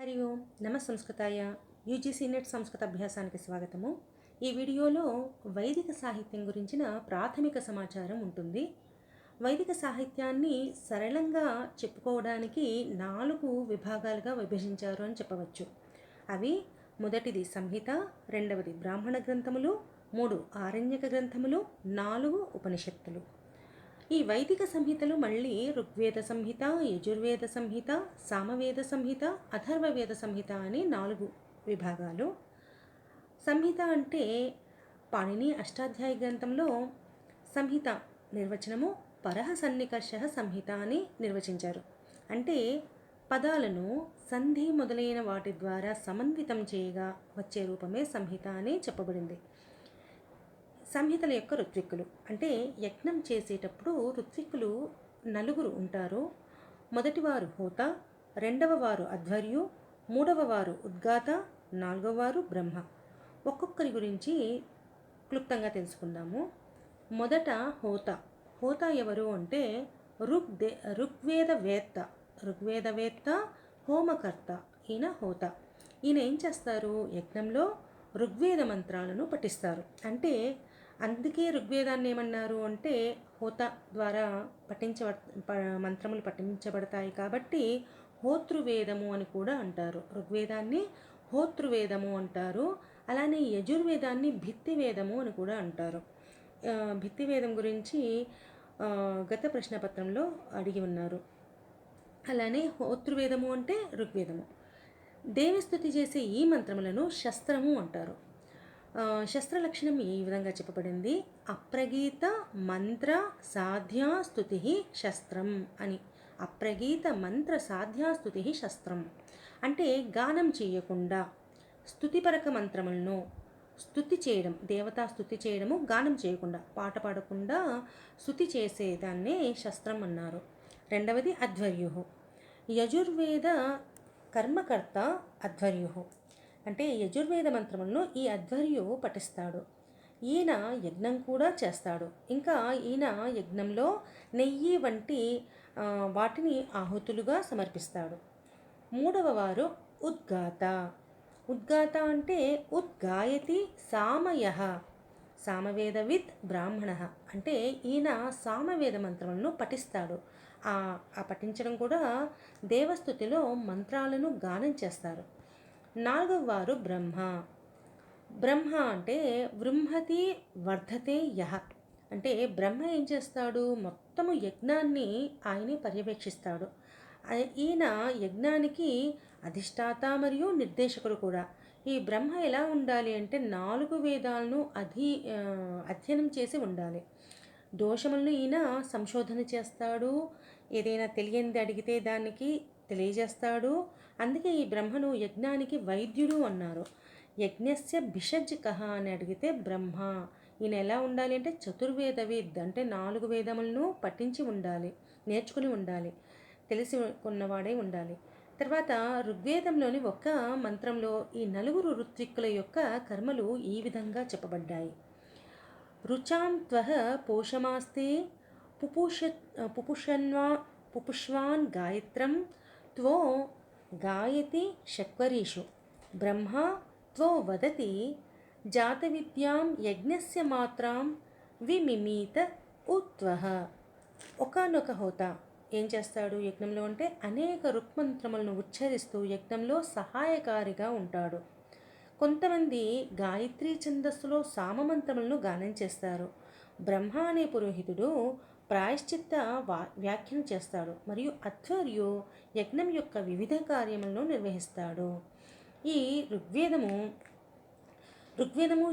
హరి ఓం నమ సంస్కృతాయ UGC net సంస్కృత అభ్యాసానికి స్వాగతము. ఈ వీడియోలో వైదిక సాహిత్యం గురించిన ప్రాథమిక సమాచారం ఉంటుంది. వైదిక సాహిత్యాన్ని సరళంగా చెప్పుకోవడానికి 4 విభాగాలుగా విభజించారు అని చెప్పవచ్చు. అవి మొదటిది సంహిత, రెండవది బ్రాహ్మణ గ్రంథములు, 3 ఆరణ్యక గ్రంథములు, 4 ఉపనిషత్తులు. ఈ వైదిక సంహితలు మళ్ళీ ఋగ్వేద సంహిత, యజుర్వేద సంహిత, సామవేద సంహిత, అథర్వవేద సంహిత అని 4 విభాగాలు. సంహిత అంటే పాణిని అష్టాధ్యాయ గ్రంథంలో సంహిత నిర్వచనము పరహ సన్నికర్ష సంహిత అని నిర్వచించారు. అంటే పదాలను సంధి మొదలైన వాటి ద్వారా సమన్వితం చేయగా వచ్చే రూపమే సంహిత అని చెప్పబడింది. సంహితల యొక్క ఋత్విక్కులు అంటే యజ్ఞం చేసేటప్పుడు ఋత్విక్కులు 4 ఉంటారు. మొదటివారు హోత, రెండవ వారు అధ్వర్యు, మూడవ వారు ఉద్గాత, 4వ వారు బ్రహ్మ. ఒక్కొక్కరి గురించి క్లుప్తంగా తెలుసుకుందాము. మొదట హోత. హోత ఎవరు అంటే ఋగ్వేదవేత్త హోమకర్త. ఈయన హోత. ఈయన ఏం చేస్తారు? యజ్ఞంలో ఋగ్వేద మంత్రాలను పఠిస్తారు. అంటే అందుకే ఋగ్వేదాన్ని ఏమన్నారు అంటే హోత ద్వారా మంత్రములు పఠించబడతాయి కాబట్టి హోతృవేదము అని కూడా అంటారు. ఋగ్వేదాన్ని హోతృవేదము అంటారు. అలానే యజుర్వేదాన్ని భిత్తివేదము అని కూడా అంటారు. భిత్తివేదం గురించి గత ప్రశ్నపత్రంలో అడిగి ఉన్నారు. అలానే హోతృవేదము అంటే ఋగ్వేదము. దేవస్థుతి చేసే ఈ మంత్రములను శస్త్రము అంటారు. శస్త్ర లక్షణం ఈ విధంగా చెప్పబడింది. అప్రగీత మంత్ర సాధ్యా స్తుతి శస్త్రం అని. అప్రగీత మంత్ర సాధ్యా స్తుతి శస్త్రం అంటే గానం చేయకుండా స్తుతిపరక మంత్రములను స్తుతి చేయడం, దేవతా స్తుతి చేయడము, గానం చేయకుండా, పాట పాడకుండా స్తుతి చేసేదాన్నే శస్త్రం అన్నారు. రెండవది అధ్వర్యు. యజుర్వేద కర్మకర్త అధ్వర్యు. అంటే యజుర్వేద మంత్రములను ఈ అధ్వర్యు పఠిస్తాడు. ఈయన యజ్ఞం కూడా చేస్తాడు. ఇంకా ఈయన యజ్ఞంలో నెయ్యి వంటి వాటిని ఆహుతులుగా సమర్పిస్తాడు. మూడవ వారు ఉద్గాత. ఉద్గాత అంటే ఉద్గాయతి సామయ. సామవేదవిత్ బ్రాహ్మణ. అంటే ఈయన సామవేద మంత్రములను పఠిస్తాడు. ఆ పఠించడం కూడా దేవస్థుతిలో మంత్రాలను గానం చేస్తారు. 4వ వారు బ్రహ్మ. బ్రహ్మ అంటే బృంహతి వర్ధతే యహ. అంటే బ్రహ్మ ఏం చేస్తాడు? మొత్తము యజ్ఞాన్ని ఆయనే పర్యవేక్షిస్తాడు. ఈయన యజ్ఞానికి అధిష్టాత మరియు నిర్దేశకుడు కూడా. ఈ బ్రహ్మ ఎలా ఉండాలి అంటే 4 వేదాలను అధ్యయనం చేసి ఉండాలి. దోషములను ఈయన సంశోధన చేస్తాడు. ఏదైనా తెలియంది అడిగితే దానికి తెలియజేస్తాడు. అందుకే ఈ బ్రహ్మను యజ్ఞానికి వైద్యుడు అన్నారు. యజ్ఞస్య భిషజ్కః అని అడిగితే బ్రహ్మ. ఈయన ఎలా ఉండాలి అంటే చతుర్వేదవిద్ అంటే 4 వేదములను పఠించి ఉండాలి, నేర్చుకుని ఉండాలి, తెలిసి ఉన్నవాడే ఉండాలి. తర్వాత ఋగ్వేదంలోని ఒక మంత్రంలో ఈ 4 ఋత్విక్కుల యొక్క కర్మలు ఈ విధంగా చెప్పబడ్డాయి. రుచాం త్వః పోషమాస్తే పుపుష్వాన్ గాయత్రం త్వో గాయతి షట్వరీషు బ్రహ్మ త్వో వదతి జాతవిద్యాం యజ్ఞస్య మాత్రాం విమిమీత ఉత్వః. ఒకానొక హోత ఏం చేస్తాడు యజ్ఞంలో అంటే అనేక రుక్మంత్రములను ఉచ్చరిస్తూ యజ్ఞంలో సహాయకారిగా ఉంటాడు. కొంతమంది గాయత్రీ ఛందస్సులో సామమంత్రములను గానం చేస్తారు. బ్రహ్మ అనే పురోహితుడు ప్రాయశ్చిత్త వ్యాఖ్యను చేస్తాడు. మరియు అధ్వర్యు యజ్ఞం యొక్క వివిధ కార్యములను నిర్వహిస్తాడు. ఈ ఋగ్వేదము,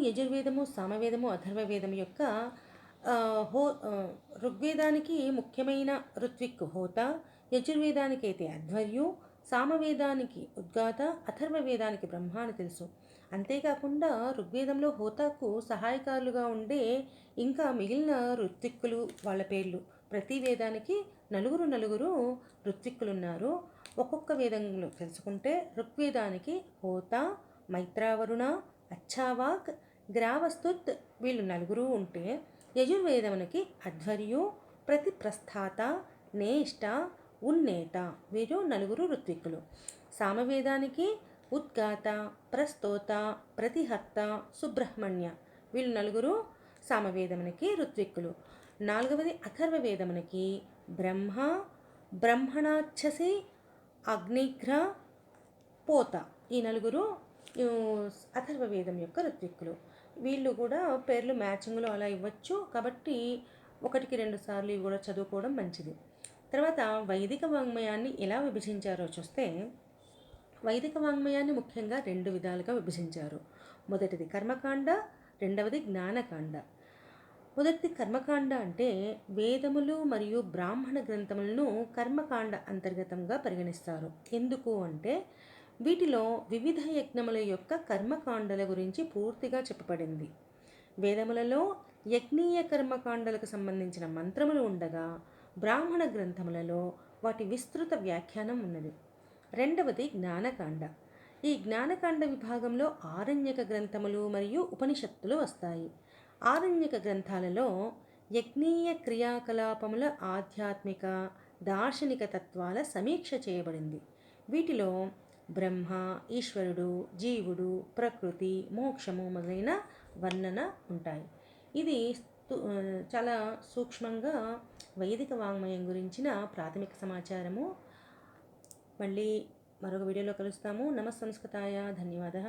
యజుర్వేదము, సామవేదము, అథర్వవేదము యొక్క ఋగ్వేదానికి ముఖ్యమైన ఋత్విక్ హోత, యజుర్వేదానికి అయితే అధ్వర్యు, సామవేదానికి ఉద్గాత, అథర్వవేదానికి బ్రహ్మ అని తెలుసు. అంతేకాకుండా ఋగ్వేదంలో హోతాకు సహాయకారులుగా ఉండే ఇంకా మిగిలిన ఋత్విక్కులు వాళ్ళ పేర్లు. ప్రతి వేదానికి 4 ఋత్విక్కులు ఉన్నారు. ఒక్కొక్క వేదంలో తెలుసుకుంటే ఋగ్వేదానికి హోత, మైత్రావరుణ, అచ్చావాక్, గ్రావస్తుత్ వీళ్ళు 4 ఉంటే, యజుర్వేదమునికి అధ్వర్యు, ప్రతిప్రస్థాత, నేష్ట, ఉన్నేత వీరు 4 ఋత్విక్కులు. సామవేదానికి ఉద్గాత, ప్రస్తోత, ప్రతిహర్త, సుబ్రహ్మణ్య వీళ్ళు నలుగురు సామవేదమునికి ఋత్విక్కులు. నాలుగవది అథర్వవేదమునికి బ్రహ్మ, బ్రహ్మణాచ్ఛసి, అగ్నిఘ్ర, పోత ఈ నలుగురు అథర్వవేదం యొక్క ఋత్విక్కులు. వీళ్ళు కూడా పేర్లు మ్యాచింగ్లో అలా ఇవ్వచ్చు, కాబట్టి 1-2 సార్లు ఇవి కూడా చదువుకోవడం మంచిది. తర్వాత వైదిక వాంగ్మయాన్ని ఎలా విభజించారో చూస్తే, వైదిక వాంగ్మయాన్ని ముఖ్యంగా 2 విధాలుగా విభజించారు. మొదటిది కర్మకాండ, రెండవది జ్ఞానకాండ. మొదటిది కర్మకాండ అంటే వేదములు మరియు బ్రాహ్మణ గ్రంథములను కర్మకాండ అంతర్గతంగా పరిగణిస్తారు. ఎందుకు అంటే వీటిలో వివిధ యజ్ఞముల యొక్క కర్మకాండల గురించి పూర్తిగా చెప్పబడింది. వేదములలో యజ్ఞీయ కర్మకాండలకు సంబంధించిన మంత్రములు ఉండగా బ్రాహ్మణ గ్రంథములలో వాటి విస్తృత వ్యాఖ్యానం ఉన్నది. రెండవది జ్ఞానకాండ. ఈ జ్ఞానకాండ విభాగంలో ఆరణ్యక గ్రంథములు మరియు ఉపనిషత్తులు వస్తాయి. ఆరణ్యక గ్రంథాలలో యజ్ఞీయ క్రియాకలాపముల ఆధ్యాత్మిక, దార్శనిక తత్వాల సమీక్ష చేయబడింది. వీటిలో బ్రహ్మ, ఈశ్వరుడు, జీవుడు, ప్రకృతి, మోక్షము మొదలైన వర్ణన ఉంటాయి. ఇది చాలా సూక్ష్మంగా వైదిక వాంగ్మయం గురించిన ప్రాథమిక సమాచారము. మళ్ళీ మరొక వీడియోలో కలుస్తాము. నమః సంస్కృతాయ. ధన్యవాదः.